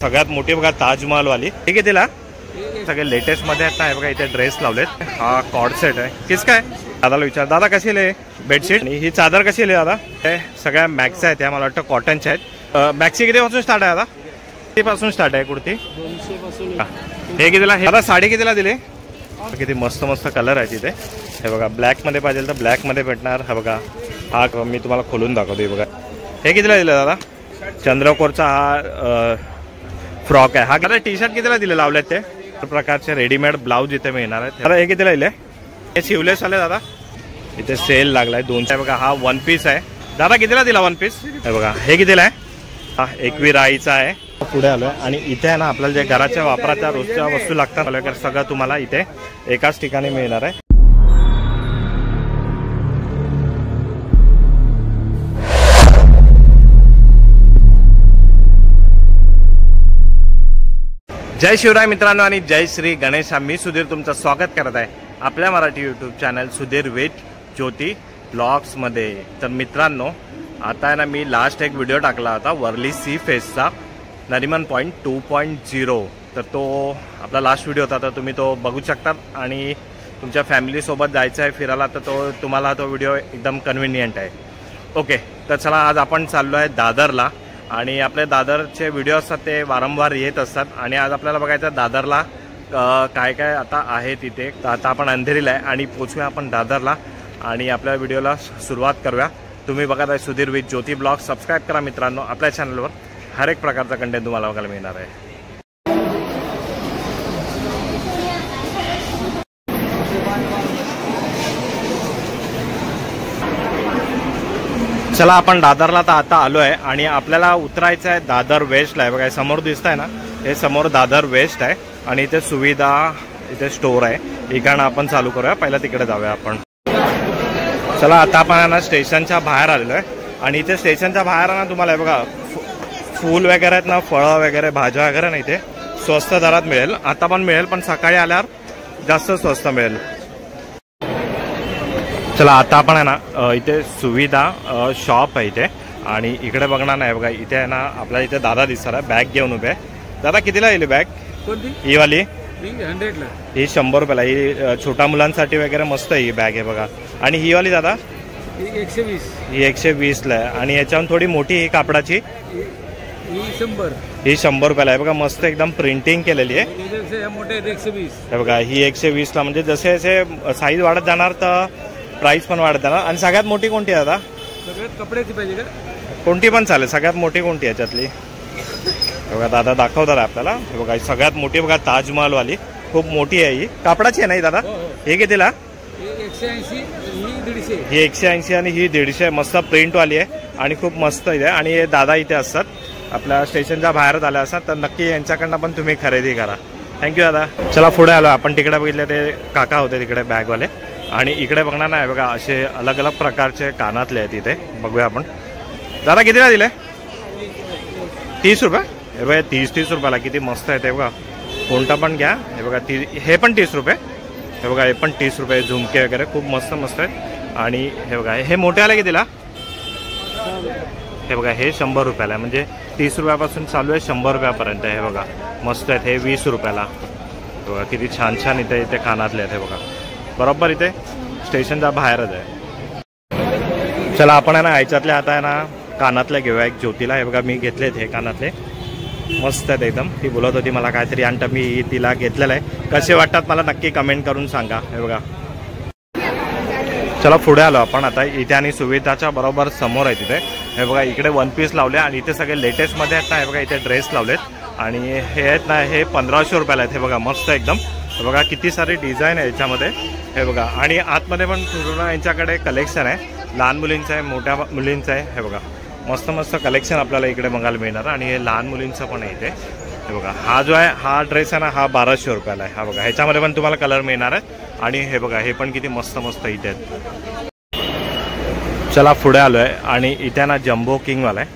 सगळ्यात मोठी बघा ताजमहल वाली, ठीक आहे तिला सगळे लेटेस्ट मध्ये आहेत ना. हे बघा इथे ड्रेस लावलेत. हा कॉर्ड सेट आहे. किस काय दादाला विचार, दादा कशी आहे बेडशीट आणि ही चादर कशी आहे दादा? हे सगळ्या मॅक्स आहेत, मला वाटतं कॉटनच्या आहेत. मॅक्सी कितीपासून स्टार्ट आहे दादा? कितीपासून स्टार्ट आहे कुर्ती? 200 पासून. हे कितीला? हे दादा साडी कितीला दिली? किती मस्त मस्त कलर आहे तिथे. हे बघा ब्लॅक मध्ये पाहिजे तर ब्लॅक मध्ये भेटणार. हा बघा हा मी तुम्हाला खोलून दाखवतो. बघा हे कितीला दिलं दादा? चंद्रकोरचा हा फ्रॉक आहे. हा दादा टी शर्ट कितीला दिले लावलेत? ते प्रकारचे रेडीमेड ब्लाऊज इथे मिळणार आहेत. दादा हे कितीला दिले? हे शिवलेस आले दादा. इथे सेल लागलाय 200. बघा हा वन पीस आहे. दादा कितीला दिला वन पीस? हे बघा हे कितीला आहे? हा एकवीर आईचा आहे. पुढे आलोय आणि इथे आहे ना आपल्याला जे घराच्या वापराच्या रोजच्या वस्तू लागतात सगळं तुम्हाला इथे एकाच ठिकाणी मिळणार आहे. जय शिवराय मित्रांनो आणि जय श्री गणेश. मी सुधीर तुमचं स्वागत करत आहे आपल्या Marathi YouTube channel Sudhir with Jyoti blogs मध्ये. तर मित्रांनो आता आहे ना मी लास्ट एक व्हिडिओ टाकला होता वर्ली सी फेसचा नरिमन पॉईंट 2.0. तर तो आपला लास्ट व्हिडिओ होता, तर तुम्ही तो बघू शकता आणि तुमच्या फॅमिलीसोबत जायचं आहे फिरायला तर तो तुम्हाला तो व्हिडिओ एकदम कन्व्हिनियंट आहे. ओके तर चला आज आपण चाललो आहे दादरला आणि आपले दादरचे व्हिडिओ असतात ते वारंवार येत असतात आणि आज आपल्याला बघायचं दादरला काय काय आता आहे तिथे. तर आता आपण अंधेरीला आहे आणि पोचूया आपण दादरला आणि आपल्या व्हिडिओला सुरुवात करूया. तुम्ही बघत आहे Sudhir with Jyoti blog. Subscribe करा मित्रांनो. आपल्या चॅनलवर हर एक प्रकारचा कंटेंट तुम्हाला बघायला मिळणार आहे. चला आपण दादरला तर आता आलो आहे आणि आपल्याला उतरायचं आहे दादर वेस्टला आहे. बघा समोर दिसत आहे ना, हे समोर दादर वेस्ट आहे आणि इथे सुविधा इथे स्टोर आहे. इकडनं आपण चालू करूया. पहिला तिकडे जाऊया आपण. चला आता आपण ना स्टेशनच्या बाहेर आलेलो आहे आणि इथे स्टेशनच्या बाहेर ना तुम्हाला हे बघा फूल वगैरे आहेत ना, फळं वगैरे भाज्या वगैरे ना इथे स्वस्त दरात मिळेल. आता पण मिळेल पण सकाळी आल्यावर जास्त स्वस्त मिळेल. चला आता आपण आहे ना इथे सुविधा शॉप आहे इथे आणि इकडे बघणार नाही बघा इथे आहे ना आपल्याला इथे दादा दिसणार आहे बॅग घेऊन उभे. दादा कितीला येईल बॅग? कोणती? ही वाली 100 ला. ही 100 रुपयाला. ही छोट्या मुलांसाठी वगैरे मस्त आहे ही बॅग आहे बघा. आणि ही वाली दादा? 120. ही 120 ला आहे आणि याच्याहून थोडी मोठी ही कापडाची ही 100. ही 100 रुपयाला आहे बघा. मस्त एकदम प्रिंटिंग केलेली आहे. मोठे 120 हे बघा ही 120 ला. म्हणजे जसे जसे साईज वाढत जाणार तर प्राइस पण वाढत जाणार. आणि सगळ्यात मोठी कोणती आहे दादा? सगळ्यात कपड्याची पाहिजे का? कोणती पण चालेल. सगळ्यात मोठी कोणती याच्यातली? बघा दादा दाखवतात आपल्याला. हे बघा सगळ्यात मोठी बघा ताजमहल वाली. खूप मोठी आहे ही. कापडाची आहे नाही दादा? हे कितीला? 180. ही 180 आणि ही 150. मस्त प्रिंट वाली आहे आणि खूप मस्त आहे. आणि हे दादा इथे असतात आपल्या स्टेशनच्या बाहेरच आले असतात तर नक्की यांच्याकडनं पण तुम्ही खरेदी करा. थँक्यू दादा. चला पुढे आलो आपण. तिकडे बघितले ते काका होते तिकडे बॅगवाले आणि इकडे बघणार नाही बघा असे अलग अलग प्रकारचे कानातले आहेत इथे. बघूया आपण. दादा कितीला दिले? 30 रुपये. हे बघा 30 रुपयाला. किती मस्त आहे ते बघा. कोणता पण घ्या. हे बघा हे पण 30 रुपये. हे बघा हे पण 30 रुपये. झुमके वगैरे खूप मस्त मस्त आहेत. आणि हे बघा हे मोठे आले कितीला? हे बघा हे 100 रुपयाला आहे. म्हणजे 30 रुपयापासून चालू आहे 100 रुपयापर्यंत. हे बघा मस्त आहेत. हे 20 रुपयाला. बघा किती छान छान इथे इथे कानातले आहेत. हे बघा बरोबर इथे स्टेशनच्या बाहेरच आहे. चला आपण आहे ना ह्याच्यातले आता आहे ना कानातले घेऊया एक ज्योतीला. हे बघा मी घेतलेत हे कानातले. मस्त आहेत एकदम. ती बोलत होती मला काहीतरी आणतं, मी तिला घेतलेलं आहे. कसे वाटतात मला नक्की कमेंट करून सांगा. हे बघा. चला पुढे आलो आपण आता. इथे आणि सुविधाच्या बरोबर समोर आहे तिथे. हे बघा इकडे वन पीस लावले आणि इथे सगळे लेटेस्टमध्ये आहेत ना. हे बघा इथे ड्रेस लावलेत आणि हे आहेत ना हे 1500 रुपयाला आहेत. हे बघा मस्त एकदम. हे बघा किती सारी डिझाईन आहे याच्यामध्ये. हे बघा आणि आतमध्ये पण पूर्ण यांच्याकडे कलेक्शन आहे. लहान मुलींचं आहे, मोठ्या मुलींचं आहे. हे बघा मस्त मस्त कलेक्शन आपल्याला इकडे बघायला मिळणार आणि हे लहान मुलींचं पण आहे इथे. हे बघा हा जो आहे हा ड्रेस आहे ना हा 1200 रुपयाला आहे. हा बघा ह्याच्यामध्ये पण तुम्हाला कलर मिळणार आहे आणि हे बघा हे पण किती मस्त मस्त इथे आहेत. चला पुढे आलो आहे आणि इथे ना जम्बो किंगवाला आहे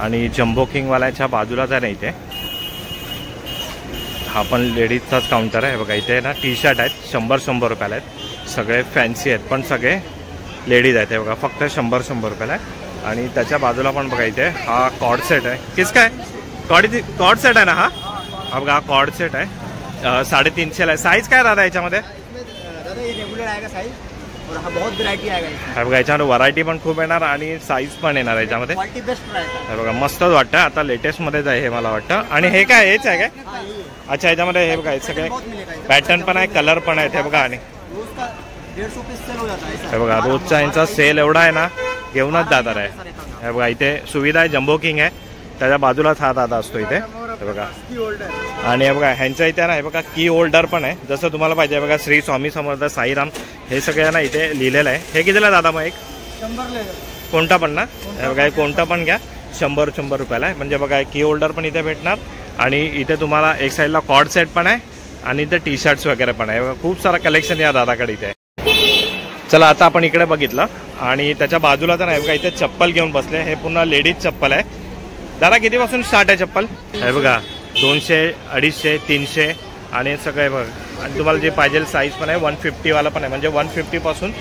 आणि जम्बो किंगवाल्याच्या बाजूलाच आहे ना इथे हा पण लेडीजचाच काउंटर आहे. बघा इथे ना टी शर्ट आहेत 100 रुपयाला आहेत. सगळे फॅन्सी आहेत पण सगळे लेडीज आहेत. हे बघा फक्त 100 रुपयाला आहे. आणि त्याच्या बाजूला पण बघा इथे हा कॉर्ड सेट आहे. किस काय कॉर्ड सेट आहे ना हा बघा कॉर्ड सेट आहे 350 आहे. साईज काय दादा याच्यामध्ये? दादा ये रेगुलर आएगा साइज और हाँ बहुत वैरायटी आएगा इसमें. हे बघा याच्यामध्ये व्हरायटी पण खूप येणार आणि साईज पण येणार याच्यामध्ये. क्वालिटी बेस्ट रहेगा. हे बघा मस्तच वाटतं. आता लेटेस्ट मध्येच आहे हे मला वाटतं. आणि हे काय हेच आहे काय? हाँ ये अच्छा याच्यामध्ये हे बघा हे सगळे बहुत मिलेगा इधर. पॅटर्न पण आहे कलर पण आहेत हे बघा. आणि रोज का 150 पीस सेल हो जाता है ऐसा. हे बघा रोजचा यांचा सेल एवढा आहे ना घेऊनच जाणार आहे. हे बघा इथे सुविधा आहे जम्बो किंग आहे त्याच्या बाजूलाच हा दादा असतो इथे. हे बघा की होल्डर आणि हे बघा ह्यांच्या इथे ना हे बघा की होल्डर पण आहे जसं तुम्हाला पाहिजे. बघा श्री स्वामी समर्थ साईराम हे सगळं ना इथे लिहिलेलं आहे. हे कितीला दादा मग एक 100 ले. कोणता पण ना हे बघा कोणता पण घ्या 100 रुपयाला आहे. म्हणजे बघा की होल्डर पण इथे भेटणार आणि इथे तुम्हाला एक साईडला कॉर्ड सेट पण आहे आणि इथे टी शर्ट्स वगैरे पण आहे. खूप सारा कलेक्शन या दादाकडे इथे आहे. चला आता आपण इकडे बघितलं आणि त्याच्या बाजूला तर नाही बघा इथे चप्पल घेऊन बसले. हे पुन्हा लेडीज चप्पल आहे. दादा कितीपासून स्टार्ट आहे चप्पल? हे बघा 200 250 300 आणि सगळे बघा. आणि तुम्हाला जे पाहिजे साईज पण आहे 150 वाला पण आहे. म्हणजे 150 पासून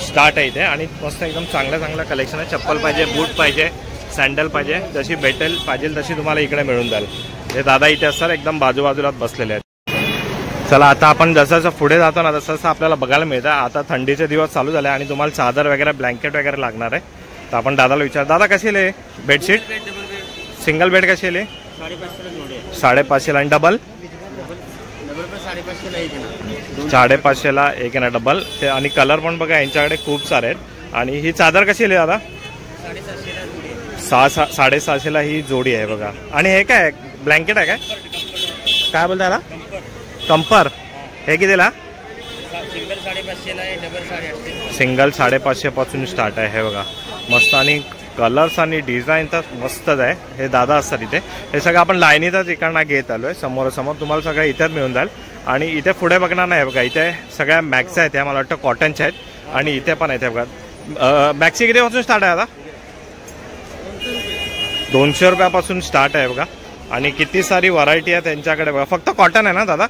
स्टार्ट आहे इथे आणि मस्त एकदम चांगलं कलेक्शन आहे. चप्पल पाहिजे बूट पाहिजे सँडल पाहिजे जशी भेटेल पाहिजे तशी तुम्हाला इकडे मिळून जाईल. हे दादा इथे असतात एकदम बाजूबाजूला बसलेले आहेत. चला आता आपण जसं पुढे जातो ना तसं आपल्याला बघायला मिळतं. आता थंडीचे दिवस चालू झाले आणि तुम्हाला चादर वगैरे ब्लँकेट वगैरे लागणार आहे. तर आपण दादाला विचार दादा कशी आहे बेडशीट? सिंगल बेड कशी आहे? 550 आणि डबल 550ला एक ना डबल. ते आणि कलर पण बघा यांच्याकडे खूप सारे आहेत. आणि ही चादर कशी आहे दादा? 750ला ही जोडी आहे बघा. आणि हे काय ब्लँकेट आहे काय बोलता याला? कंपर. हे कितीला? सिंगल 550 पासून स्टार्ट आहे. हे बघा मस्त आणि कलर्स आणि डिझाईन तर मस्तच आहे. हे दादा असतात इथे. हे सगळं आपण लाईनीतच इकडनं घेत आलोय समोरासमोर. तुम्हाला सगळं इथेच मिळून जाईल. आणि इथे पुढे बघणार नाही बघा इथे सगळ्या मॅक्स आहेत त्या मला वाटतं कॉटनच्या आहेत आणि इथे पण आहेत. बघा मॅक्सी कितीपासून स्टार्ट आहे आता? 200 रुपयापासून स्टार्ट आहे बघा. आणि किती सारी व्हरायटी आहे त्यांच्याकडे बघा. फक्त कॉटन आहे ना दादा?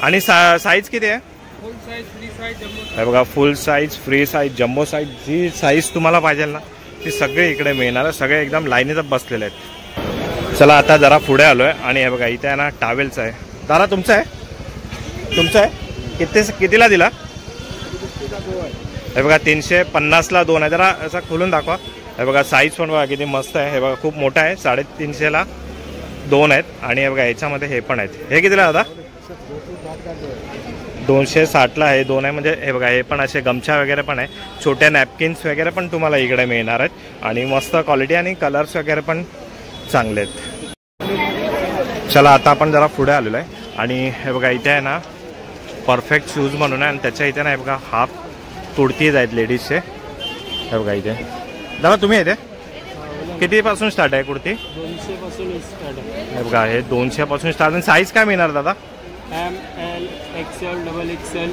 आणि साईज किती आहे? Full size free size jumbo. हे बघा full size free size jumbo size जी साईज तुम्हाला पाहिजे ना ती सगळे इकडे मिळणार. सगळे एकदम लाईनीतच बसलेले आहेत. चला आता जरा पुढे आलोय आणि हे बघा इथे आहे ना टावेल्स आहे. दादा तुमचं आहे? तुमचं आहे कितीला दिला? हे बघा 350ला 2 आहे. जरा असं खोलून दाखवा. हे बघा साईज पण बघा किती मस्त आहे. हे बघा खूप मोठा आहे 350ला 2 आहेत. आणि हे बघा याच्यामध्ये हे पण आहेत. हे कितीला दादा? 260ला हे 2 आहे. म्हणजे हे बघा हे पण असे गमछा वगैरे पण आहे. छोट्या नॅपकिन्स वगैरे पण तुम्हाला इकडे मिळणार आहेत आणि मस्त क्वालिटी आणि कलर्स वगैरे पण चांगले आहेत. चला आता आपण जरा पुढे आलेलो आहे आणि हे बघा इथे आहे ना परफेक्ट शूज म्हणून आहे आणि त्याच्या इथे ना हे बघा हाफ कुर्तीज आहेत लेडीजचे. हे बघा इथे दादा तुम्ही इथे कितीपासून स्टार्ट आहे कुर्ती? 200 पासून स्टार्ट आहे. हे बघा हे 200 पासून स्टार्ट. आणि साईज काय मिळणार दादा? ML XL double XL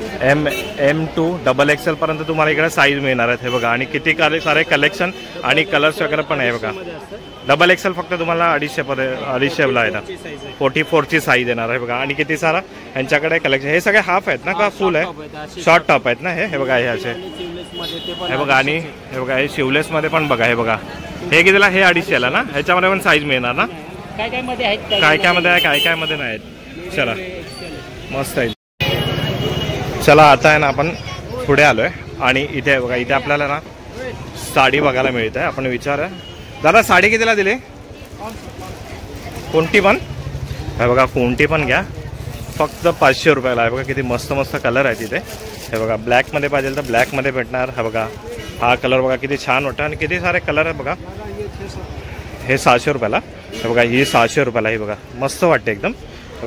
M2 double XL पर्यंत तुम्हाला इकडे साईज मिळणार आहेत. हे बघा आणि किती सारे कलेक्शन आणि कलर्स वगैरे पण आहे बघा. डबल XL फक्त तुम्हाला 250ला आहे ना 44ची साईज येणार आहे बघा. आणि किती सारा यांच्याकडे कलेक्शन. हे सगळे हाफ आहेत ना का फुल आहे? शॉर्ट टॉप आहेत ना हे बघा हे असे. हे बघा आणि हे बघा हे शिवलेसमध्ये पण बघा. हे बघा हे कितीला? हे 250ला ना. ह्याच्यामध्ये पण साईज मिळणार ना? काय मध्ये आहेत काय मध्ये आहे काय मध्ये नाही आहेत. चला मस्त आहे. चला आता आहे ना आपण पुढे आलोय आणि इथे बघा इथे आपल्याला ना साडी बघायला मिळत आहे. आपण विचारा दादा साडी कितीला दिली? कोणती पण? हे बघा कोणती पण घ्या फक्त 500 रुपयाला आहे. बघा किती मस्त मस्त कलर आहे तिथे. हे बघा ब्लॅकमध्ये पाहिजे तर ब्लॅकमध्ये भेटणार. हा बघा हा कलर बघा किती छान वाटतं आणि किती सारे कलर आहे बघा. हे 600 रुपयाला. हे बघा ही 600 रुपयाला. ही बघा मस्त वाटते एकदम.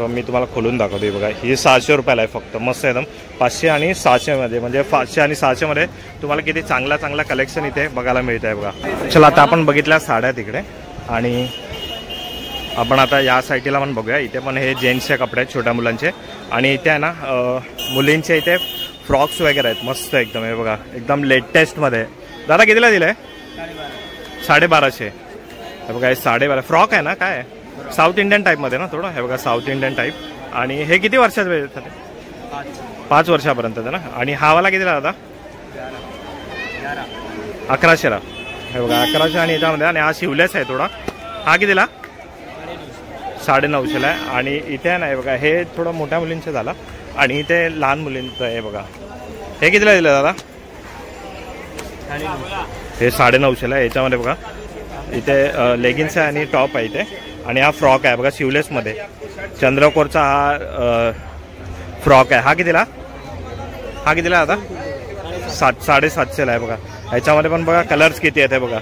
मी तुम्हाला खोलून दाखवते. बघा ही 600 रुपयाला आहे फक्त. मस्त एकदम 500 आणि 600मध्ये. म्हणजे 500 आणि 600मध्ये तुम्हाला किती चांगला कलेक्शन इथे बघायला मिळत आहे बघा. चला आता आपण बघितल्या साड्या तिकडे आणि आपण आता या साईडला पण बघूया. इथे पण हे जेंट्सचे कपडे आहेत छोट्या मुलांचे आणि इथे आहे ना मुलींचे इथे फ्रॉक्स वगैरे आहेत मस्त एकदम. हे बघा एकदम लेटेस्टमध्ये. दादा कितीला दिलं आहे? 1250. हे बघा हे 1250 फ्रॉक आहे ना काय साऊथ इंडियन टाईपमध्ये ना थोडं. हे बघा साऊथ इंडियन टाईप. आणि हे किती वर्षाचं येतात? 5 वर्षापर्यंत ना. आणि हा वाला कितीला दादा? 1100ला. हे बघा 1100 आणि याच्यामध्ये. आणि हा शिवलेस आहे थोडा. हा कितीला? 950ला आहे. आणि इथे आहे ना हे बघा, हे थोडं मोठ्या मुलींचं झालं आणि इथे लहान मुलींचं आहे बघा. हे कितीला दिलं दादा? हे 950ला आहे. याच्यामध्ये बघा इथे लेगिन्स आहे आणि टॉप आहे इथे. आणि हा फ्रॉक आहे बघा शिवलेसमध्ये, चंद्रकोरचा हा फ्रॉक आहे. हा कितीला दादा? 750ला आहे बघा. ह्याच्यामध्ये पण बघा कलर्स किती आहेत हे बघा.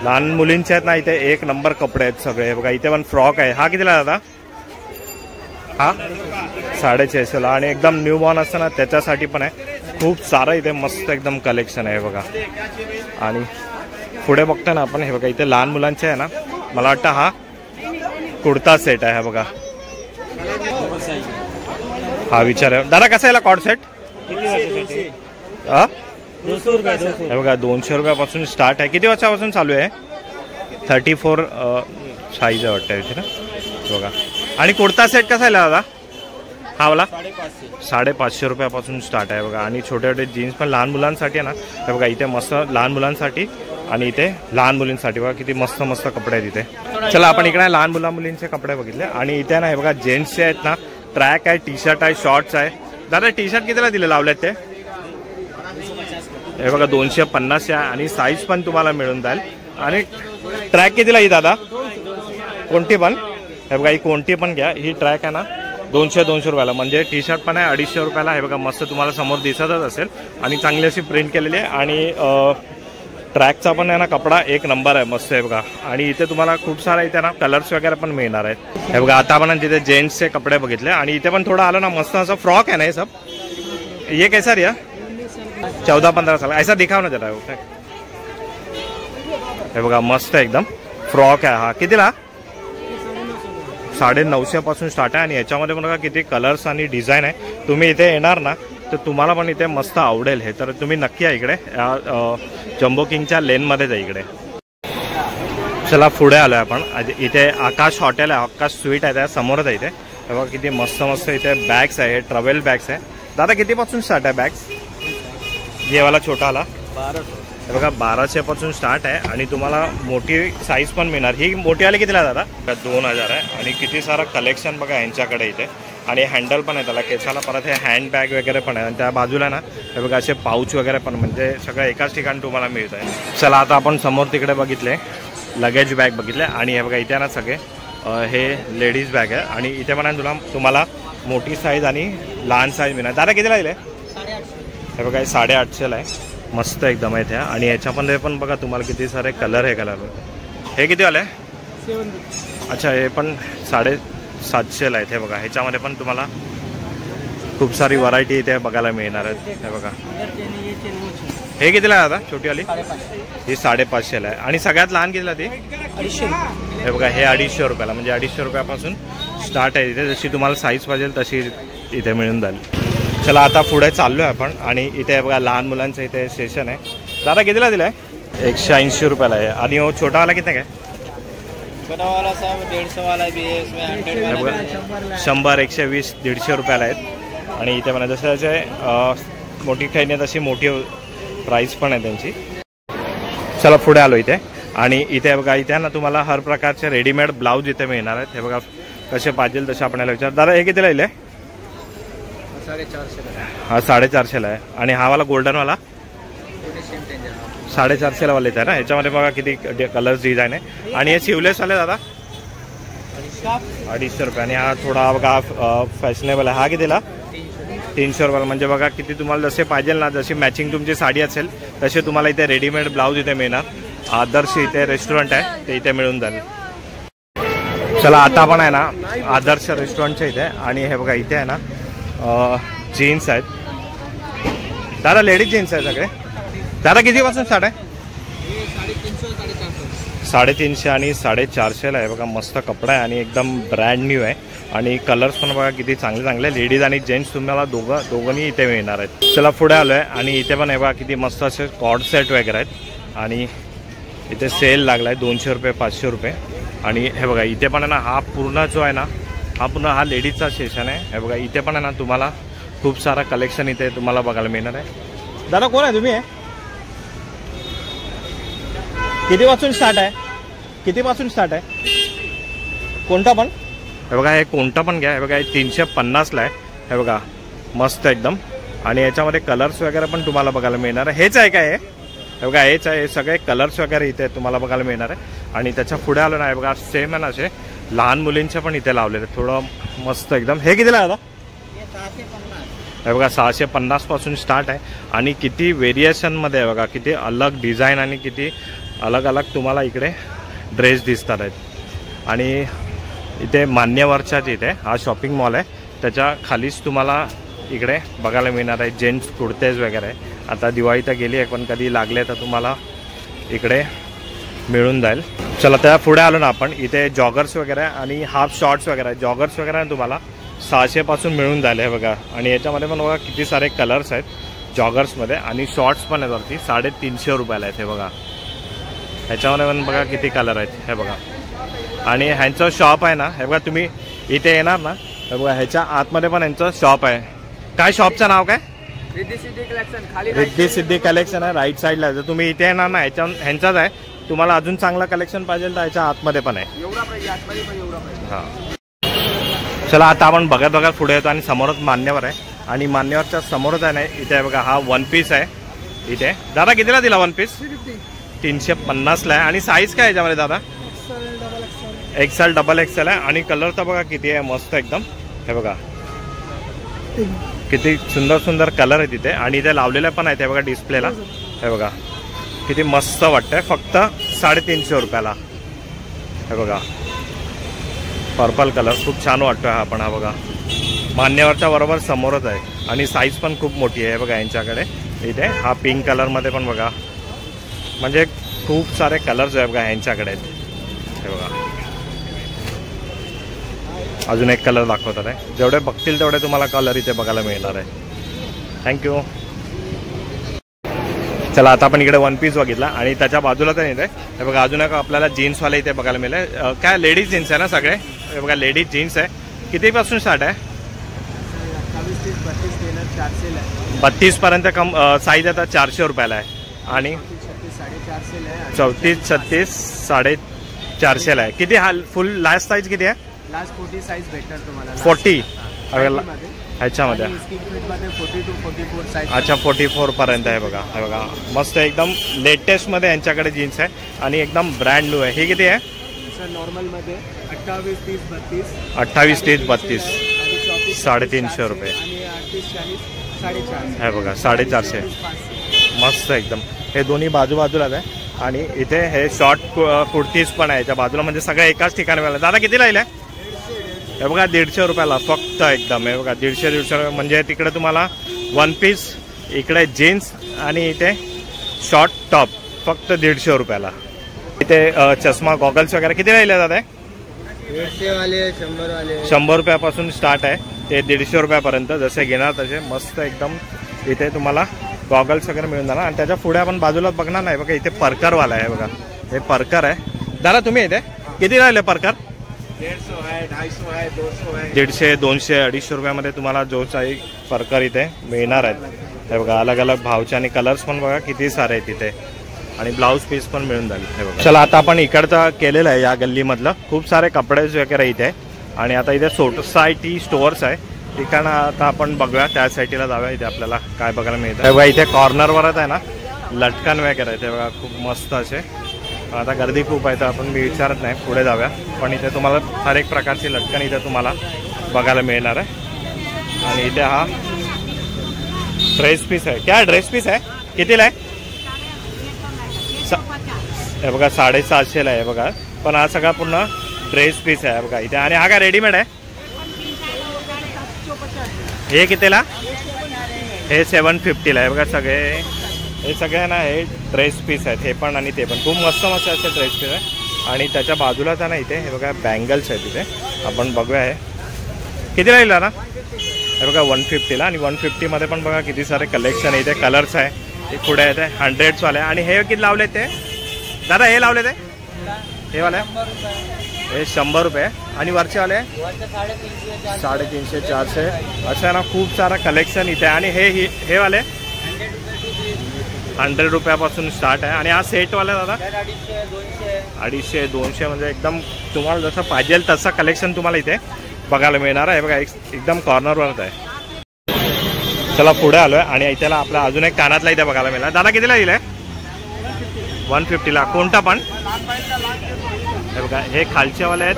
लहान मुलींचे आहेत ना, इथे एक नंबर कपडे आहेत सगळे बघा. इथे पण फ्रॉक आहे. हा कितीला दादा? हा 650ला. आणि एकदम न्यू बॉर्न असतं ना त्याच्यासाठी पण आहे. खूप सारं इथे मस्त एकदम कलेक्शन आहे बघा. आणि पुढे बघता ना आपण, हे बघा इथे लहान मुलांचे आहे ना, मला वाटतं हा कुर्ता सेट आहे बघा. हा विचार दादा कसा आहे कॉर्ड सेट? हा 200 रुपये. हे बघा 200 रुपयापासून स्टार्ट आहे. किती वर्षापासून चालू आहे? 34 साईज आहे वाटतं इथे ना बघा. आणि कुर्ता सेट कसा आहे दादा? हा वाला 550 रुपयापासून स्टार्ट आहे बघा. आणि छोटे छोटे जीन्स पण लहान मुलांसाठी आहे ना, हे बघा इथे मस्त लहान मुलांसाठी आणि इथे लहान मुलींसाठी बघा किती मस्त मस्त कपडे आहेत इथे. चला आपण इकडे लहान मुलींचे कपडे बघितले. आणि इथे ना हे बघा जेंट्सचे आहेत ना, ट्रॅक आहे, टी शर्ट आहे, शॉर्ट्स आहे. दादा टी शर्ट कितीला दिले लावलेत ते? हे बघा 250 आहे. आणि साईज पण तुम्हाला मिळून जाईल. आणि ट्रॅक कितीला ही दादा? कोणती पण? हे बघा ही कोणती पण घ्या. ही ट्रॅक आहे ना 200 रुपयाला. म्हणजे टी शर्ट पण आहे 250 रुपयाला. हे बघा मस्त तुम्हाला समोर दिसतच असेल. आणि चांगली अशी प्रिंट केलेली आहे. आणि ट्रॅकचा पण आहे ना कपडा एक नंबर आहे, मस्त आहे बघा. आणि इथे तुम्हाला खूप सारा इथे ना कलर्स वगैरे पण मिळणार आहेत. हे बघा आता आपण तिथे जेंट्सचे कपडे बघितले. आणि इथे पण थोडं आलं ना मस्त असं फ्रॉक आहे ना हे सब. ये कैसा रिया? 14-15 साल. ऐसा दिखाव ना जरा. हे बघा मस्त एकदम फ्रॉक आहे. हा कितीला? 950 पासून स्टार्ट आहे. आणि याच्यामध्ये पण बघा किती कलर्स आणि डिझाईन आहे. तुम्ही इथे येणार ना तर तुम्हाला पण इथे मस्त आवडेल हे. तर तुम्ही नक्की या इकडे, जम्बो किंगच्या लेनमध्येच आहे इकडे. चला पुढे आलो आहे आपण. इथे आकाश हॉटेल आहे, आकाश स्वीट आहे, त्या समोरच आहे इथे. हे बघा किती मस्त मस्त इथे बॅग्स आहे, ट्रॅव्हल बॅग्स आहे. दादा कितीपासून स्टार्ट आहे बॅग्स? ये वाला छोटा आला 1200. हे बघा 1200 पासून स्टार्ट आहे. आणि तुम्हाला मोठी साईज पण मिळणार. ही मोठी आली कितीला दादा? 2000 आहे. आणि किती सारं कलेक्शन बघा यांच्याकडे इथे. आणि हँडल पण आहे त्याला केसाला. परत हे हँड बॅग वगैरे पण आहे. आणि त्या बाजूला ना हे बघा असे पाऊच वगैरे पण, म्हणजे सगळं एकाच ठिकाणी तुम्हाला मिळत आहे. चला आता आपण समोर तिकडे बघितले लगेज बॅग बघितले. आणि हे बघा इथे ना सगळे हे लेडीज बॅग आहे. आणि इथे पण तुम्हाला मोठी साईज आणि लहान साईज मिळणार. दादा कितीला दिले? हे बघा हे 850ला आहे. मस्त एकदम आहे त्या. आणि याच्यामध्ये पण बघा तुम्हाला किती सारे कलर आहे. कलर हे किती वाले? अच्छा हे पण 750ला आहेत. हे बघा ह्याच्यामध्ये पण तुम्हाला खूप सारी व्हरायटी इथे बघायला मिळणार आहेत. हे बघा हे कितीला आहे दादा? छोटी वाली ही 550ला आहे. आणि सगळ्यात लहान कितीला ती? 250. हे बघा हे 250 रुपयाला. म्हणजे 250 रुपयापासून स्टार्ट आहे इथे. जशी तुम्हाला साईज पाहिजे तशी इथे मिळून जाईल. चला आता पुढे चाललो आहे आपण. आणि इथे बघा लहान मुलांचं इथे सेशन आहे. दादा कितीला दिलं आहे? 180 रुपयाला आहे. आणि हो छोटावाला किती काय? छोटा वाला सब 150 वाला भी है, इसमें 100 वाला भी है. 100, 120, 150 रुपयाला आहेत. आणि इथे पण जसे जसे मोठी खेळणी तशी मोठी प्राईस पण आहे त्यांची. चला पुढे आलो इथे. आणि इथे बघा इथे ना तुम्हाला हर प्रकारचे रेडीमेड ब्लाऊज इथे मिळणार आहेत. हे बघा कसे पाहिजे तसे आपल्याला विचार. दादा हे कितीला दिले? 450. हा 450ला आहे. आणि हा वाला गोल्डनवाला 450ला वाला आहे ना. ह्याच्यामध्ये बघा किती कलर्स डिझाईन आहे. आणि हे शिवलेसवाले दादा 250 रुपये. आणि हा थोडा बघा फॅशनेबल आहे. हा कितीला? 300 रुपयाला. म्हणजे बघा किती तुम्हाला जसे पाहिजे ना, जशी मॅचिंग तुमची साडी असेल तसे तुम्हाला इथे रेडीमेड ब्लाऊज इथे मिळणार. आदर्श इथे रेस्टॉरंट आहे ते इथे मिळून जाईल. चला आता आपण आहे ना आदर्श रेस्टॉरंटच्या इथे. आणि हे बघा इथे आहे ना जीन्स आहेत. दादा लेडीज जीन्स आहे सगळे. दादा कितीपासून स्टार्ट आहे? 350 आणि 450ला आहे. बघा मस्त कपडा आहे आणि एकदम ब्रँड न्यू आहे. आणि कलर्स पण बघा किती चांगले चांगले. लेडीज आणि जेंट्स तुम्हाला दोघंही इथे मिळणार आहेत. चला पुढे आलो आहे. आणि इथे पण आहे बघा किती मस्त असे कॉर्ड सेट वगैरे आहेत. आणि इथे सेल लागला आहे 200 रुपये 500 रुपये. आणि हे बघा इथे पण आहे ना हा पूर्ण जो आहे ना हा पूर्ण हा लेडीजचा सेशन आहे. हे बघा इथे पण आहे ना तुम्हाला खूप सारा कलेक्शन इथे तुम्हाला बघायला मिळणार आहे. दादा कोण आहे तुम्ही? कितीपासून स्टार्ट आहे? कितीपासून स्टार्ट आहे? कोणता पण हे बघा, हे कोणतं पण घ्या. हे बघा, हे 350ला आहे. हे बघा मस्त एकदम. आणि याच्यामध्ये कलर्स वगैरे पण तुम्हाला बघायला मिळणार आहे. हेच आहे काय हे? हे बघा हेच आहे. हे सगळे कलर्स वगैरे इथे तुम्हाला बघायला मिळणार आहे. आणि त्याच्या पुढे आलो ना, हे बघा सेम आहे ना असे लहान मुलींचे पण इथे लावलेले, थोडं मस्त एकदम. हे कितीला आहे आता? हे बघा 650 पासून स्टार्ट आहे. आणि किती व्हेरिएशनमध्ये आहे बघा, किती अलग डिझाईन आणि किती अलग अलग तुम्हाला इकडे ड्रेस दिसतात आहेत. आणि इथे मान्यवरच्याच इथे हा शॉपिंग मॉल आहे, त्याच्या खालीच तुम्हाला इकडे बघायला मिळणार आहे जेंट्स कुर्तेज वगैरे. आता दिवाळी तर गेली आहे, पण कधी लागले तर तुम्हाला इकडे मिळून जाईल. चला त्या पुढे आलो ना आपण, इथे जॉगर्स वगैरे आणि हाफ शॉर्ट्स वगैरे. जॉगर्स वगैरे तुम्हाला 600 पासून मिळून जाईल. हे बघा, आणि याच्यामध्ये पण बघा किती सारे कलर्स आहेत जॉगर्समध्ये. आणि शॉर्ट्स पण आहेत वरती, 350 रुपयाला आहेत. हे बघा, ह्याच्यामध्ये पण बघा किती कलर आहेत. हे बघा, आणि ह्यांचं शॉप आहे ना, हे बघा तुम्ही इथे येणार ना, हे बघा ह्याच्या आतमध्ये पण यांचं शॉप आहे. काय शॉपचं नाव काय? रिद्धी सिद्धी कलेक्शन. खाली रिद्धी सिद्धी कलेक्शन आहे, राईट साईडला. जर तुम्ही इथे येणार ना, ह्यांचाच आहे. तुम्हाला अजून चांगला कलेक्शन पाहिजे तर ह्याच्या आतमध्ये पण आहे. एवढा पाहिजे, आतमध्ये पण एवढा पाहिजे. हां, चला आता आपण बघत बघत पुढे येतो. आणि समोरच मान्यवर आहे. आणि मान्यवरच्या समोरच आहे ना, इथे बघा हा वन पीस आहे. इथे दादा कितीला दिला वन पीस? 350ला आहे. आणि साईज काय याच्यामध्ये दादा? XL XXL आहे. आणि कलर तर बघा किती आहे मस्त एकदम. हे बघा किती सुंदर सुंदर कलर आहे तिथे. आणि इथे लावलेले पण आहेत हे बघा डिस्प्लेला. हे बघा किती मस्त वाटतंय. फक्त 350 रुपयाला. हे बघा पर्पल कलर खूप छान वाटतोय हा पण. हा बघा मान्यवरच्या बरोबर समोरच आहे. आणि साईज पण खूप मोठी आहे बघा यांच्याकडे. इथे हा पिंक कलरमध्ये पण बघा, म्हणजे खूप सारे कलर्स आहे बघा ह्यांच्याकडे. हे बघा अजून एक कलर दाखवतात आहे. जेवढे बघतील तेवढे तुम्हाला कलर इथे बघायला मिळणार आहे. थँक्यू. चला आता आपण इकडे वन पीस बघितला. आणि त्याच्या बाजूला तर येते हे बघा अजून एक आपल्याला जीन्सवाले इथे बघायला मिळेल. काय लेडीज जीन्स आहे ना सगळे? हे बघा लेडीज जीन्स आहे. कितीपासून स्टार्ट आहे? 32 पर्यंत कम साईज आता 400 रुपयाला आहे. आणि 34, 36, 450ला आहे. किती हा फुल लास्ट साईज किती आहे? लास्ट 40 साइज भेटणार तुम्हाला. 40 ह्याच्यामध्ये. 40 to 44 साइज. अच्छा 44 पर्यंत आहे बघा. हे बघा मस्त एकदम लेटेस्ट मध्ये यांच्याकडे जीन्स आहे. आणि एकदम ब्रँड न्यू आहे. हे किती आहे? सर नॉर्मल मध्ये 28, 30, 32. 28, 30, 32 350 रुपये. आणि 38, 40, 450. हे बघा 450 मस्त एकदम. हे दोन्ही बाजूबाजूलाच आहे. आणि इथे हे शॉर्ट कुर्तीज पण आहे याच्या बाजूला, म्हणजे सगळं एकाच ठिकाणी मिळालं. दादा किती राहिले? हे बघा 150 रुपयाला फक्त एकदम. हे बघा 150 रुपये, म्हणजे तिकडे तुम्हाला वन पीस, इकडे जीन्स आणि इथे शॉर्ट टॉप फक्त 150 रुपयाला. इथे चष्मा गॉगल्स वगैरे किती राहिले दादा? 150 वाले, 100 वाले. 100 रुपयापासून स्टार्ट आहे ते 150 रुपयापर्यंत. जसे घेणार तसे मस्त एकदम इथे तुम्हाला गॉगल्स वगैरे मिळून जाणार. आणि त्याच्या पुढे आपण बाजूला बघणार नाही बघा, इथे परकरवाला आहे बघा. हे परकर आहे. दादा तुम्ही इथे किती राहिले परकर? 150 आहे, 250 आहे, 200 आहे. 150, 200, 250 रुपयामध्ये तुम्हाला जो काही परकर इथे मिळणार आहेत. हे बघा अलग अलग भावचे. आणि कलर्स पण बघा किती सारे आहेत तिथे. आणि ब्लाऊज पीस पण मिळून जाईल. हे बघा. चला आता आपण इकडचं केलेलं आहे या गल्लीमधलं. खूप सारे कपडे वगैरे इथे. आणि आता इथे सोसायटी स्टोअर्स आहे. ठिकाण आता आपण बघूया, त्या साईडला जाऊया. इथे आपल्याला काय बघायला मिळतं. हे बघा इथे कॉर्नरवरच आहे ना लटकन वगैरे आहे. ते बघा खूप मस्त असे. आता गर्दी खूप आहे तर आपण मी विचारत नाही, पुढे जाऊया. पण इथे तुम्हाला हर एक प्रकारची लटकन इथे तुम्हाला बघायला मिळणार आहे. आणि इथे हा ड्रेस पीस आहे. क्या ड्रेस पीस आहे? कितीला आहे? हे बघा 750ला आहे बघा. पण हा सगळा पूर्ण ड्रेस पीस आहे बघा इथे. आणि हा काय रेडीमेड आहे? हे कितीला? हे 750ला आहे बघा. सगळे हे सगळे ना हे ड्रेस पीस आहेत. हे पण आणि ते पण खूप मस्त मस्त असे ड्रेस पीस आहे. आणि त्याच्या बाजूलाच आहे ना इथे हे बघा बँगल्स आहेत इथे. आपण बघूया हे किती राहिला ना. हे बघा 150ला. आणि 150मध्ये पण बघा किती सारे कलेक्शन आहे इथे. कलर्स आहे. हे पुढे येते 100 वाले. आणि हे किती लावले ते दादा? हे लावले ते हे वाले हे 100 रुपये. आणि वरचे वाले 350, 400 असं आहे ना. खूप सारा कलेक्शन इथे. आणि हे वाले 100 रुपयापासून स्टार्ट आहे. आणि हा सेटवाला दादा 250 200 म्हणजे एकदम तुम्हाला जसं पाहिजे तसं कलेक्शन तुम्हाला इथे बघायला मिळणार आहे. बघा एकदम कॉर्नरवरच आहे. चला पुढे आलोय आणि इथेला आपला अजून एक कानातला इथे बघायला मिळणार. दादा कितीला दिलाय? 150ला. कोणता पण? हे बघा हे खालचेवाले आहेत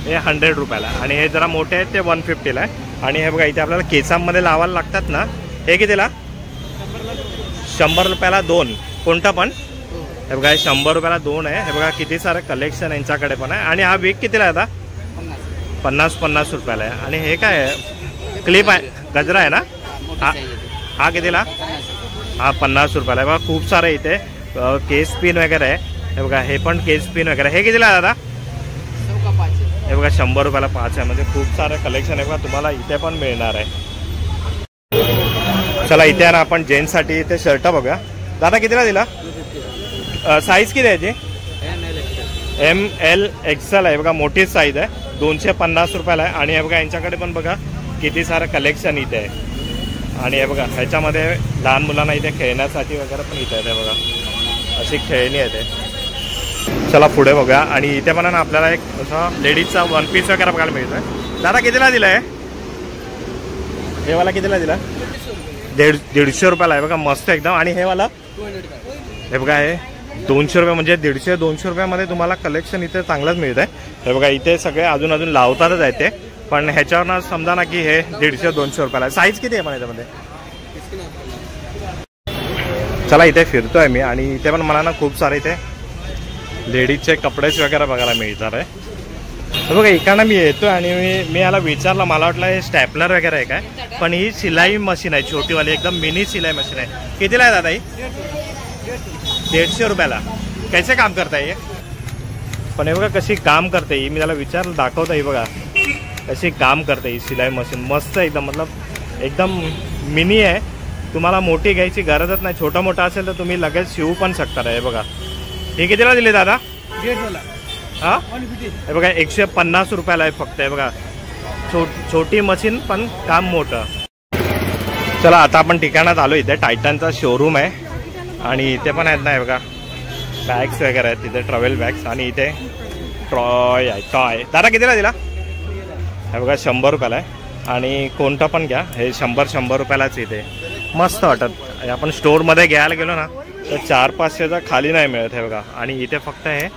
हे 100 रुपयाला आणि हे जरा मोठे आहेत ते 150ला आहे. आणि हे बघा इथे आपल्याला केसांमध्ये लावायला लागतात ना, हे कितीला? 100 रुपयाला 2. कोणता पण? हे बघा हे 100 रुपयाला 2 आहे. हे बघा किती सारं कलेक्शन यांच्याकडे पण आहे. आणि हा विक कितीला आहे आता? 50 रुपयाला आहे. आणि हे काय आहे? क्लिप आहे, गजरा आहे ना? हा कितीला? हा 50 रुपयाला आहे. बघा खूप सारे इथे केस पिन वगैरे आहे. हे बघा हे पण केस पिन वगैरे. हे कितीला आहे दादा? हे बघा 100 रुपयाला 5 आहे. म्हणजे खूप सारं कलेक्शन आहे बघा तुम्हाला इथे पण मिळणार आहे. चला इथे ना आपण जेंट्ससाठी इथे शर्ट बघा. दादा कितीला दिला? साईज किती आहे याची? ML XL आहे. बघा मोठी साईज आहे. 250 रुपयाला आहे. आणि हे बघा यांच्याकडे पण बघा किती सारं कलेक्शन इथे आहे. आणि हे बघा ह्याच्यामध्ये लहान मुलांना इथे खेळण्यासाठी वगैरे पण इथे आहे. बघा अशी खेळणी आहे ते. चला पुढे बघा. आणि इथे पण ना आपल्याला एक असा लेडीजचा 1 पीस वगैरे बघायला मिळतोय. दादा कितीला दिलाय? हे वाला कितीला दिला? 150 रुपयाला आहे. बघा मस्त एकदम. आणि हे वाला हे बघा हे 200 रुपये. म्हणजे 150-200 रुपयामध्ये तुम्हाला कलेक्शन इथे चांगलंच मिळत आहे. हे बघा इथे सगळे अजून लावतातच आहे ते, पण ह्याच्यावर समजा ना की हे 150-200 रुपयाला आहे. साईज किती आहे पण याच्यामध्ये? चला इथे फिरतोय मी आणि इथे पण मला ना खूप सारे इथे लेडीजचे कपडेच वगैरे बघायला मिळतात आहे. बघा इकडनं मी येतोय आणि मी याला विचारलं, मला वाटलं हे स्टॅपलर वगैरे आहे काय, पण ही सिलाई मशीन आहे छोटीवाली, एकदम मिनी सिलाई मशीन आहे. कितीला आहे दादा ही? 150 रुपयाला. कैसे काम करता है ये? पण हे बघा कशी काम करते ही. मी त्याला विचारलं, दाखवता ही बघा कशी काम करते ही सिलाई मशीन. मस्त एकदम, मतलब एकदम मिनी आहे. तुम्हाला मोठी घ्यायची गरजच नाही. छोटा मोठा असेल तर तुम्ही लगेच शिवू पण शकता. हे बघा हे कितीला दिले दादा? 150 हा हे बघा 150 रुपयाला आहे फक्त. हे बघा छोटी मशीन पण काम मोठं. चला आता आपण ठिकाणात आलो. इथे टायटनचा शोरूम आहे आणि इथे पण आहेत ना हे बघा बॅग्स वगैरे आहेत तिथे, ट्रॅव्हल बॅग्स. आणि इथे टॉय आहे. टॉय दादा कितीला दिला? हे बघा 100 रुपयाला आहे. आणि कोणतं पण घ्या हे 100 रुपयालाच. इथे मस्त वाटत. आपण स्टोअरमध्ये घ्यायला गेलो ना तर 400-500चा खाली नाही मिळत. हे बघा आणि इथे फक्त हे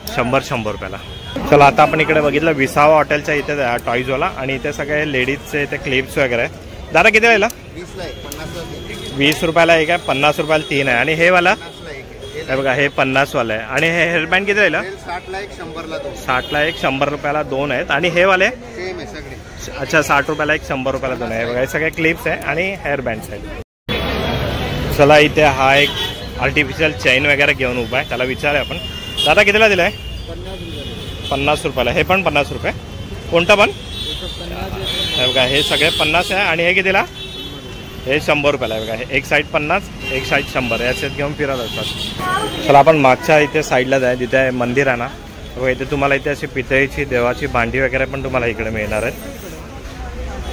100 रुपयाला. चला आता आपण इकडे बघितलं विसावा हॉटेलच्या इथे टॉईजवाला. आणि इथे सगळे लेडीजचे इथे क्लिप्स वगैरे आहेत. दादा किती दिला? 20 रुपयाला एक आहे, 50 रुपयाला 3 आहे. आणि हे वाला हे बघा हे 50 वाला आहे. आणि हे हेअरबँड किती दिला? 60ला 1 100ला 2. 60ला 1 100 रुपयाला 2 आहेत. आणि हे वाले सेम आहे सगळे. अच्छा 60 रुपयाला 1 100 रुपयाला 2 आहे. बघा हे सगळे क्लिप्स आहे आणि हेअरबँड्स आहेत. चला इथे हा एक आर्टिफिशियल चेन वगैरे घेऊन उभा आहे. त्याला विचारूया आपण. दादा कितीला दिलाय? 50 रुपयाला. हे पण 50 रुपये. कोणतं पण? हे बघा हे सगळे 50 आहे. आणि हे कितीला? हे 100 रुपयाला आहे. बघा हे एक साईड 50 एक साईड 100 याच्यात घेऊन फिरत असतात. चला आपण मागच्या इथे साईडला जाय जिथे मंदिर आहे ना. बघा इथे तुम्हाला इथे अशी पितळीची देवाची भांडी वगैरे पण तुम्हाला इकडे मिळणार आहेत.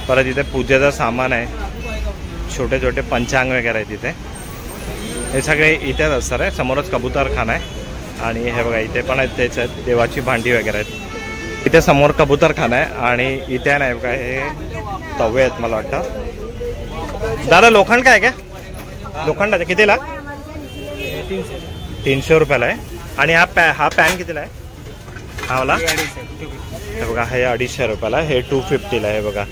परत इथे पूजेचं सामान आहे, छोटे छोटे पंचांग वगैरे आहेत इथे. हे सगळे इथेच असतात आहे. समोरच कबूतरखाना आहे. आणि हे बघा इथे पण आहेत तेच आहेत देवाची भांडी वगैरे आहेत. इथे समोर कबूतरखाना आहे. आणि इथे नाही बघा हे तवे आहेत मला वाटतं. दादा लोखंड काय का? लोखंडाचं कितीला? 300 रुपयाला आहे. आणि हा पॅन कितीला आहे? हा वाला हे बघा हे 250 रुपयाला. हे 250ला आहे. बघा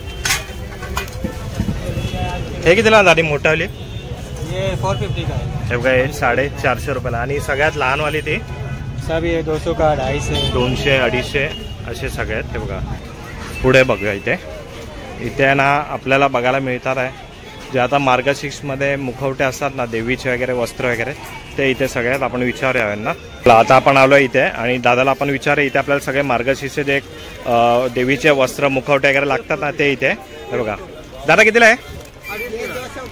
हे कितीला दादी मोठावाली? ये 450 का है. हे बघा हे 450 रुपयाला. आणि सगळ्यात लहानवाली ती सब ये 200 का 250 200 250 असे सगळे आहेत. हे बघा पुढे बघा इथे ना आपल्याला बघायला मिळतात आहे जे आता मार्गशीर्षमध्ये मुखवटे असतात ना देवीचे वगैरे वस्त्र वगैरे ते इथे सगळ्यात आपण विचारूया ना. आता आपण आलो इथे आणि दादाला आपण विचारूया. इथे आपल्याला सगळे मार्गशीर्षचे जे देवीचे वस्त्र मुखवटे वगैरे लागतात ना ते इथे. हे बघा दादा कितीला आहे?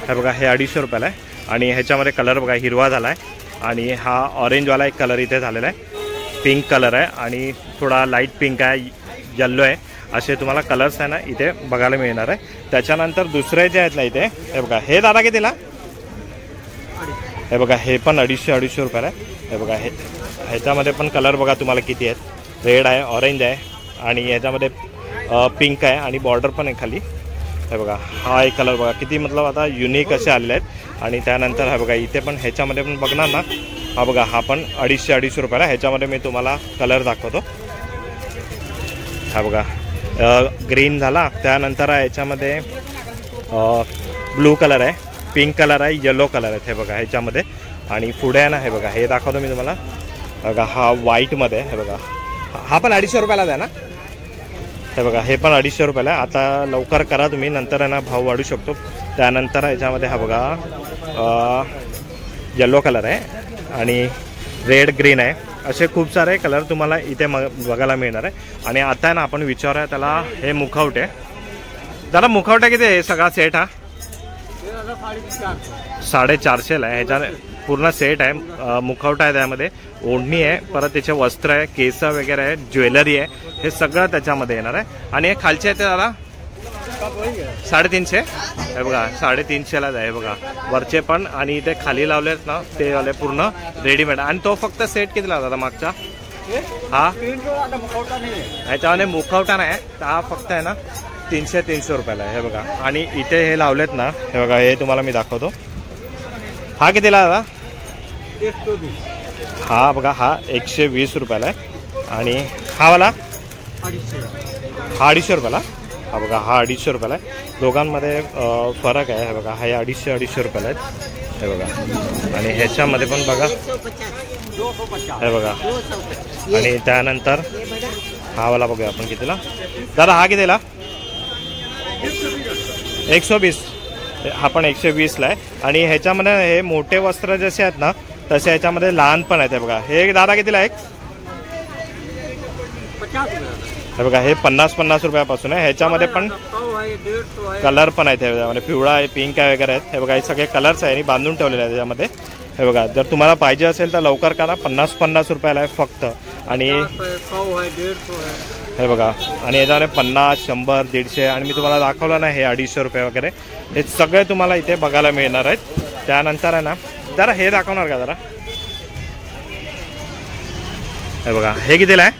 हे बघा हे 250 रुपयाला आहे. आणि ह्याच्यामध्ये कलर बघा हिरवा झाला आहे. आणि हा ऑरेंजवाला एक कलर इथे झालेला आहे. पिंक कलर आहे आणि थोडा लाईट पिंक आहे, येल्लो आहे, असे तुम्हाला कलर्स आहे ना इथे बघायला मिळणार आहे. त्याच्यानंतर दुसरे जे आहेत ना इथे हे बघा हे दादा कितीला? हे बघा हे पण 250 रुपयाला आहे. हे बघा हे ह्याच्यामध्ये पण कलर बघा तुम्हाला किती आहेत. रेड आहे, ऑरेंज आहे आणि ह्याच्यामध्ये पिंक आहे आणि बॉर्डर पण आहे खाली. हे बघा हा एक कलर बघा किती मतलब आता युनिक असे आलेले आहेत. आणि त्यानंतर हा बघा इथे पण ह्याच्यामध्ये पण बघणार ना, हा बघा हा पण 250 रुपयाला. ह्याच्यामध्ये मी तुम्हाला कलर दाखवतो. हा बघा ग्रीन झाला, त्यानंतर ह्याच्यामध्ये ब्लू कलर आहे, पिंक कलर आहे, येलो कलर आहे. हे बघा ह्याच्यामध्ये. आणि पुढे आहे ना हे बघा हे दाखवतो मी तुम्हाला. बघा हा व्हाईटमध्ये आहे. हे बघा हा पण 250 रुपयालाच आहे ना. हे बघा हे पण 250 रुपयाला आहे. आता लवकर करा तुम्ही, नंतर आहे ना भाव वाढू शकतो. त्यानंतर ह्याच्यामध्ये हा बघा येलो कलर आहे आणि रेड ग्रीन आहे. असे खूप सारे कलर तुम्हाला इथे बघायला मिळणार आहे. आणि आता आहे ना आपण विचारूया त्याला, हे मुखवटे त्याला मुखवटा किती आहे सगळा सेट? हा 450ला आहे. ह्याच्या पूर्ण सेट आहे. मुखवटा आहे, त्यामध्ये ओढणी आहे, परत त्याचे वस्त्र आहे, केस वगैरे आहे, ज्वेलरी आहे, हे सगळं त्याच्यामध्ये येणार आहे. आणि हे खालचे आहे ते दादा 350. हे बघा 350लाच आहे. बघा वरचे पण आणि ते खाली लावलेत ना ते वाले पूर्ण रेडीमेड. आणि तो फक्त सेट कितीला दादा मागचा? हा ह्याच्यामध्ये मुखवटा नाही, हा फक्त आहे ना 300 रुपयाला आहे. हे बघा. आणि इथे हे लावलेत ना, हे बघा हे तुम्हाला मी दाखवतो. हा कितीला दादा? हा बघा हा 120 रुपयाला आहे. आणि हा वाला हा 250 रुपयाला. हा बघा हा 250 रुपयाला आहे. दोघांमध्ये फरक आहे. हे बघा हे 250 रुपयाला आहेत. हे बघा. आणि ह्याच्यामध्ये पण बघा हे बघा. आणि त्यानंतर हा वाला बघूया आपण कितीला. दादा हा कितीला? 120. हा पण 120ला आहे. आणि ह्याच्यामध्ये हे मोठे वस्त्र जसे आहेत ना तसे ह्याच्यामध्ये लहान पण आहेत. हे बघा हे दादा कितीला आहे? हे बघा हे 50 रुपयापासून आहे. ह्याच्यामध्ये पण कलर पण आहेत. ह्याच्यामध्ये पिवळा आहे, पिंक आहे वगैरे आहेत. हे बघा हे सगळे कलर्स आहे आणि बांधून ठेवलेले आहेत त्याच्यामध्ये. हे बघा जर तुम्हाला पाहिजे असेल तर लवकर करा. 50 रुपयाला आहे फक्त. आणि हे बघा आणि याच्यामध्ये 50, 100, 150 आणि मी तुम्हाला दाखवलं ना हे 250 रुपये वगैरे हे सगळे तुम्हाला इथे बघायला मिळणार आहेत. त्यानंतर आहे ना जरा हे दाखवणार का जरा? हे बघा हे कितीला आहे?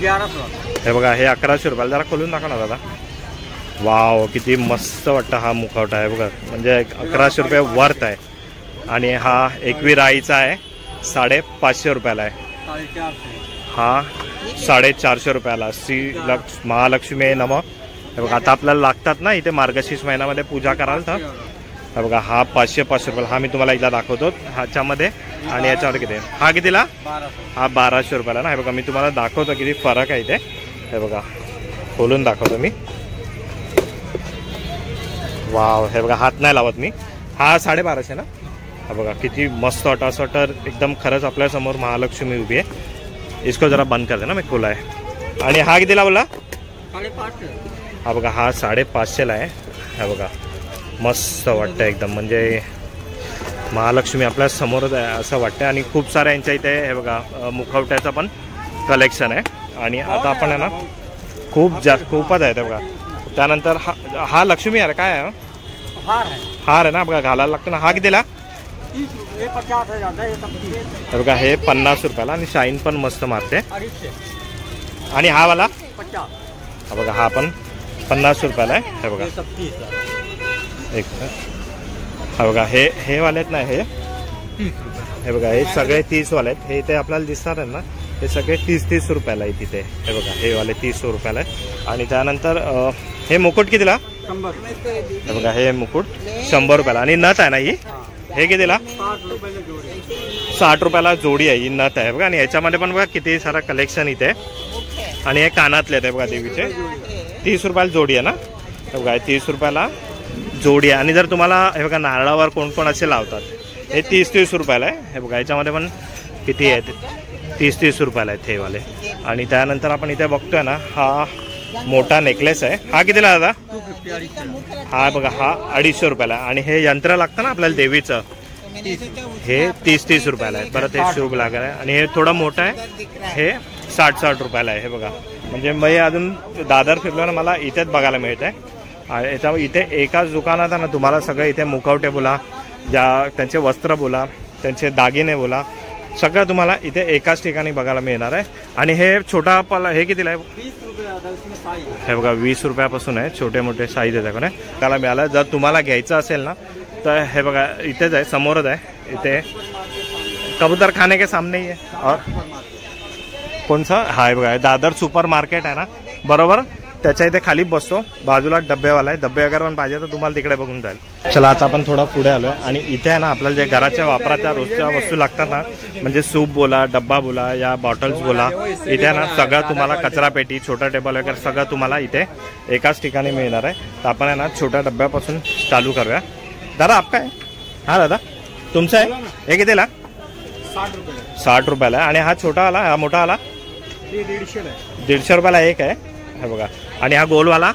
1100. हे बघा हे 1100 रुपयाला. जरा खोलून दाखवणार दादा. वाव किती मस्त वाटतं हा मुखवटा आहे बघा. म्हणजे 1100 रुपये वर्थ आहे. आणि हा एकवीर आईचा आहे, 550 रुपयाला आहे. हा 450 रुपयाला. महालक्ष्मी नमः. हे बघा आता आपल्याला लागतात ना इथे मार्गशीर्ष महिन्यामध्ये पूजा कराल तर. हे बघा हा 550 रुपयाला. हा मी तुम्हाला एकदा दाखवतो ह्याच्यामध्ये. आणि याच्यावर किती? हा कितीला? हा 1200 रुपयाला ना. हे बघा मी तुम्हाला दाखवतो किती फरक आहे इथे. हे बघा खोलून दाखवतो मी. वाव हे बघा हात नाही लावत मी. हा 1250 ना. हा बघा किती मस्त वाटतं. असं वाटतं एकदम खरंच आपल्यासमोर महालक्ष्मी उभी आहे. इसको जरा बंद कर दे ना, मी खोला आहे. आणि हा कितीला बोला? 550. हा बघा हा 550ला आहे. हा बघा मस्त वाटतं एकदम. म्हणजे महालक्ष्मी आपल्या समोरच आहे असं वाटतं. आणि खूप साऱ्या यांच्या इथे हे बघा मुखवट्याचं पण कलेक्शन आहे. आणि आता आपण आहे ना खूपच आहे ते बघा. त्यानंतर हा लक्ष्मी आहे काय आहे? हार आहे ना. बघा घालायला लागतं ना. हा कितीला? हे बघा हे 50 रुपयाला. आणि शाईन पण मस्त मारते. आणि हा वाला हा बघा हा पण 50 रुपयाला आहे. हे बघा एक हा बघा हे वाले आहेत ना हे बघा हे सगळे 30 वाले आहेत. हे इथे आपल्याला दिसणार आहे ना हे सगळे 30 रुपयाला आहे तिथे. हे बघा हे वाले 30 रुपयाला आहे. आणि त्यानंतर हे मुकुट कितीला? 100. हे बघा हे मुकुट 100 रुपयाला. आणि नथ आहे ना ही, हे कितीला? 60 रुपयाला जोडी आहे ही नथ आहे बघा. आणि याच्यामध्ये पण बघा किती सारा कलेक्शन इथे. आणि हे कानातले आहेत बघा देवीचे. 30 रुपयाला जोडी आहे ना. हे बघा 30 रुपयाला जोडी आहे. आणि जर तुम्हाला हे बघा नारळावर कोण कोण असे लावतात हे 30 रुपयाला आहे. हे बघा याच्यामध्ये पण किती आहेत 30 रुपयाला आहेत हे वाले. आणि त्यानंतर आपण इथे बघतोय ना हा मोठा नेकलेस आहे. हा कितीला दादा? हा बघा हा 250 रुपयाला. आणि हे यंत्र लागतं ना आपल्याला देवीचं हे 30 रुपयाला आहे. परत हे शुभ लागणार आहे. आणि हे थोडं मोठं आहे हे 60 रुपयाला आहे. हे बघा म्हणजे मी अजून दादर फिरलो ना मला इथेच बघायला मिळत आहे. इथे एकाच दुकानात ना तुम्हाला सगळं इथे मुखवटे बोला ज्या त्यांचे वस्त्र बोला, त्यांचे दागिने बोला, सगळं तुम्हाला इथे एकाच ठिकाणी बघायला मिळणार आहे. आणि हे छोटा पाला हे कितीला आहे? 20 रुपये आता इसमें साइज है. हे बघा 20 रुपयापासून आहे, छोटे मोठे साईज आहे त्याकडे त्याला मिळालं. जर तुम्हाला घ्यायचं असेल ना तर हे बघा इथेच आहे, समोरच आहे. इथे कबूतर खाने के सामने ही आहे. और कोणचा हा बघा दादर सुपर मार्केट आहे ना बरोबर, त्याच्या इथे खाली बसतो, बाजूला डब्बेवाला आहे. डब्बे वगैरे पण पाहिजे तर तुम्हाला तिकडे बघून जाईल. चला आता आपण थोडा पुढे आलोय आणि इथे आहे ना आपल्याला जे घराच्या वापराच्या रोजच्या वस्तू लागतात ना, म्हणजे सूप बोला, डब्बा बोला, या बॉटल्स बोला, इथे आहे ना सगळं तुम्हाला कचरा पेटी, छोटा टेबल वगैरे सगळं तुम्हाला इथे एकाच ठिकाणी मिळणार आहे. तर आपण आहे ना छोट्या डब्यापासून चालू करूया. दादा आपका आहे? हा दादा तुमचं आहे? हे कितीला? 60 रुपये. 60 रुपयाला आहे. आणि हा छोटा आला, हा मोठा आला? 150 रुपयाला एक आहे. हे बघा. आणि हा गोलवाला?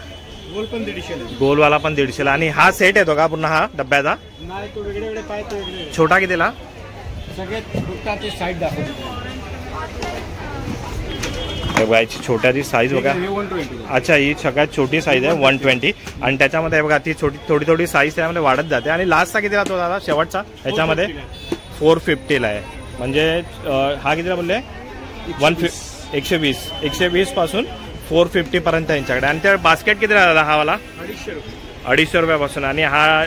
गोल पण 150. गोलवाला पण 150ला. आणि हा सेट येतो का पूर्ण हा डब्याचा? नाही, तो वेगळे वेगळे पाय, तो वेगळे. छोटा कितीला? सगळ्यात फुटकाचे साईड दाखवतो. हे बघा याची छोट्याची साईज बघा. हे 120. अच्छा, ही सगळ्यात छोटी साईज आहे 120. आणि त्याच्यामध्ये हे बघा ती छोटी थोडी साईज त्यामध्ये वाढत जाते. आणि लास्टचा किती राहतो दादा शेवटचा ह्याच्यामध्ये? 450ला आहे. म्हणजे हा कितीला बोलले? 120 पासून 450 पर्यंत यांच्याकडे. आणि त्या बास्केट किती राहिला हा वाला? 250 रुपये. 250 रुपयापासून. आणि हा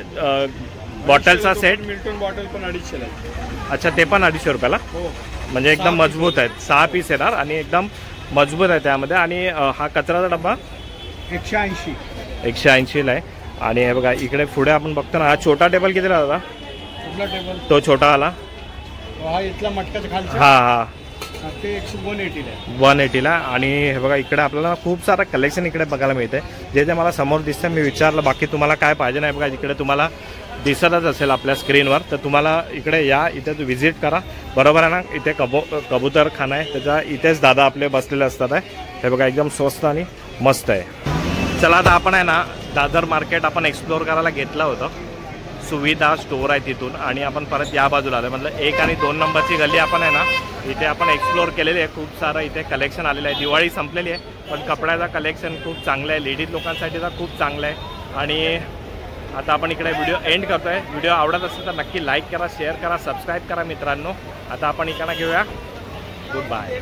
बॉटलचा सेट? मिल्टन बॉटल पण 250 ला. अच्छा, ते पण 250 रुपयाला. हो, म्हणजे एकदम मजबूत आहेत. 6 पीस येणार आणि एकदम मजबूत आहे त्यामध्ये. आणि हा कचराचा डब्बा 180ला आहे. आणि हे बघा इकडे पुढे आपण बघतो ना, हा छोटा टेबल कितीला दादा? कुठला टेबल? तो छोटा आला हा इथला मटकाच्या खालचा. हा ते 180ला आहे. 180ला. आणि हे बघा इकडे आपल्याला खूप सारं कलेक्शन इकडे बघायला मिळते, जे मला समोर दिसतं. मी विचारलं बाकी तुम्हाला काय पाहिजे नाही. बघा इकडे तुम्हाला दिसतच असेल आपल्या स्क्रीनवर. तर तुम्हाला इकडे या, इथे व्हिजिट करा. बरोबर आहे ना. इथे कबूतर खाना आहे, त्याच्या इथेच दादा आपले बसलेले असतात आहे. हे बघा एकदम स्वस्त आणि मस्त आहे. चला आता आपण आहे ना दादर मार्केट आपण एक्सप्लोअर करायला घेतलं होतं. सुविधा स्टोअर आहे तिथून. आणि आपण परत या बाजूला आलो. मतलब 1 आणि 2 नंबरची गल्ली आपण आहे ना इथे आपण एक्सप्लोअर केलेली आहे. खूप सारं इथे कलेक्शन आलेलं आहे. दिवाळी संपलेली आहे पण कपड्याचा कलेक्शन खूप चांगलं आहे. लेडीज लोकांसाठी तर खूप चांगलं आहे. आणि आता आपण इकडे व्हिडिओ एंड करतो आहे. व्हिडिओ आवडत असेल तर नक्की लाईक करा, शेअर करा, सबस्क्राईब करा मित्रांनो. आता आपण इकडे घेऊया. Good bye.